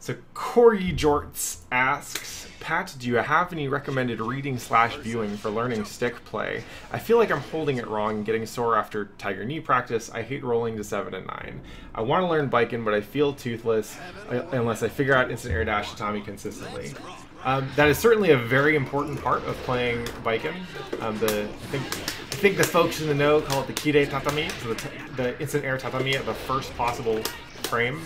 So Corey Jorts asks, Pat, do you have any recommended reading/viewing for learning stick play? I feel like I'm holding it wrong and getting sore after Tiger knee practice. I hate rolling to 7 and 9. I want to learn Baiken, but I feel toothless unless I figure out instant air dash tatami consistently. That is certainly a very important part of playing Baiken. I think the folks in the know call it the Kirei tatami, so the instant air tatami at the first possible frame.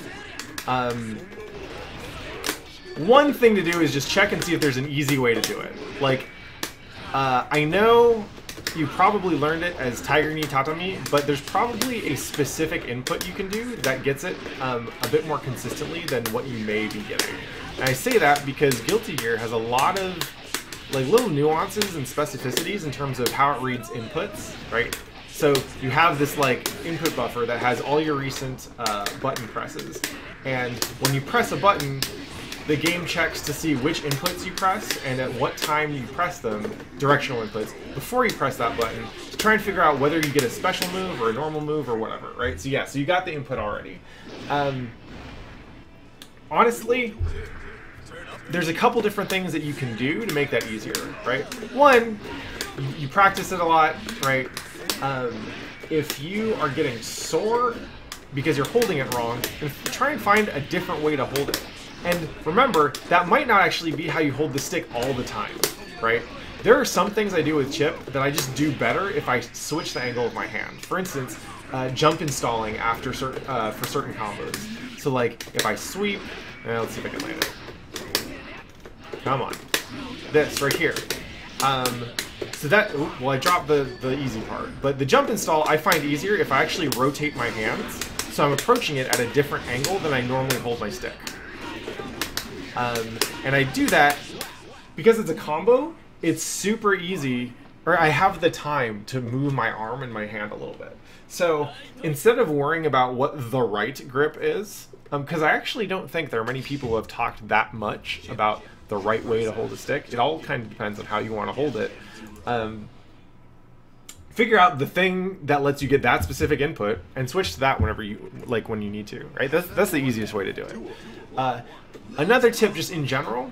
One thing to do is just check and see if there's an easy way to do it. Like, I know you probably learned it as Tiger knee tatami, but there's probably a specific input you can do that gets it a bit more consistently than what you may be getting. And I say that because Guilty Gear has a lot of like little nuances and specificities in terms of how it reads inputs, right? So you have this like input buffer that has all your recent button presses, and when you press a button, the game checks to see which inputs you press and at what time you press them, directional inputs, before you press that button, to try and figure out whether you get a special move or a normal move or whatever, right? So yeah, so you got the input already. Honestly, there's a couple different things that you can do to make that easier, right? One, you practice it a lot, right? If you are getting sore because you're holding it wrong, try and find a different way to hold it. And remember, that might not actually be how you hold the stick all the time, right? There are some things I do with Chip that I just do better if I switch the angle of my hand. For instance, jump installing after for certain combos. So like, if I sweep, let's see if I can land it. Come on. This, right here. So that, well, I dropped the easy part. But the jump install I find easier if I actually rotate my hands, so I'm approaching it at a different angle than I normally hold my stick. And I do that because it's a combo, it's super easy, or I have the time to move my arm and my hand a little bit. So instead of worrying about what the right grip is, because I actually don't think there are many people who have talked that much about the right way to hold a stick. It all kind of depends on how you want to hold it. Figure out the thing that lets you get that specific input and switch to that whenever you when you need to, right? That's the easiest way to do it. Another tip, just in general,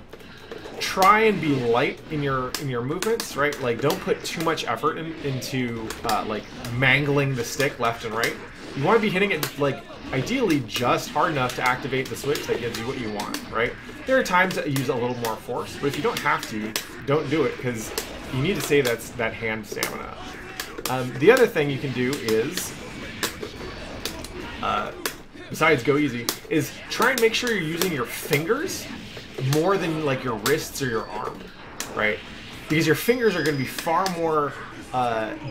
try and be light in your movements, right? Like, don't put too much effort into like mangling the stick left and right. You want to be hitting it like ideally just hard enough to activate the switch that gives you what you want, right? There are times that you use a little more force, but if you don't have to, don't do it, because you need to save that hand stamina. The other thing you can do is, besides go easy, is try and make sure you're using your fingers more than like your wrists or your arm, right? Because your fingers are going to be far more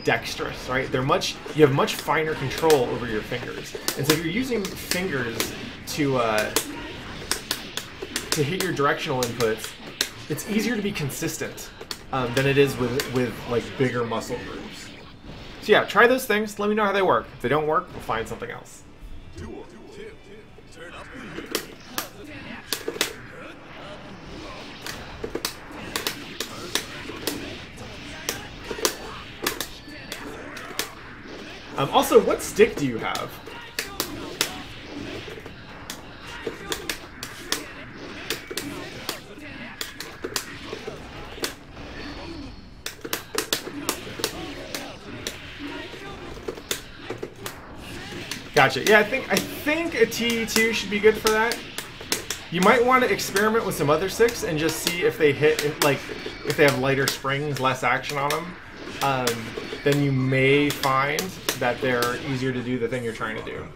dexterous, right? You have much finer control over your fingers, and so if you're using fingers to hit your directional inputs, it's easier to be consistent than it is with like bigger muscle groups. So yeah, try those things. Let me know how they work. If they don't work, we'll find something else. Also, what stick do you have? Gotcha. Yeah, I think a TE2 should be good for that. You might want to experiment with some other sticks and just see if they hit, like, if they have lighter springs, less action on them. Then you may find that they're easier to do the thing you're trying to do.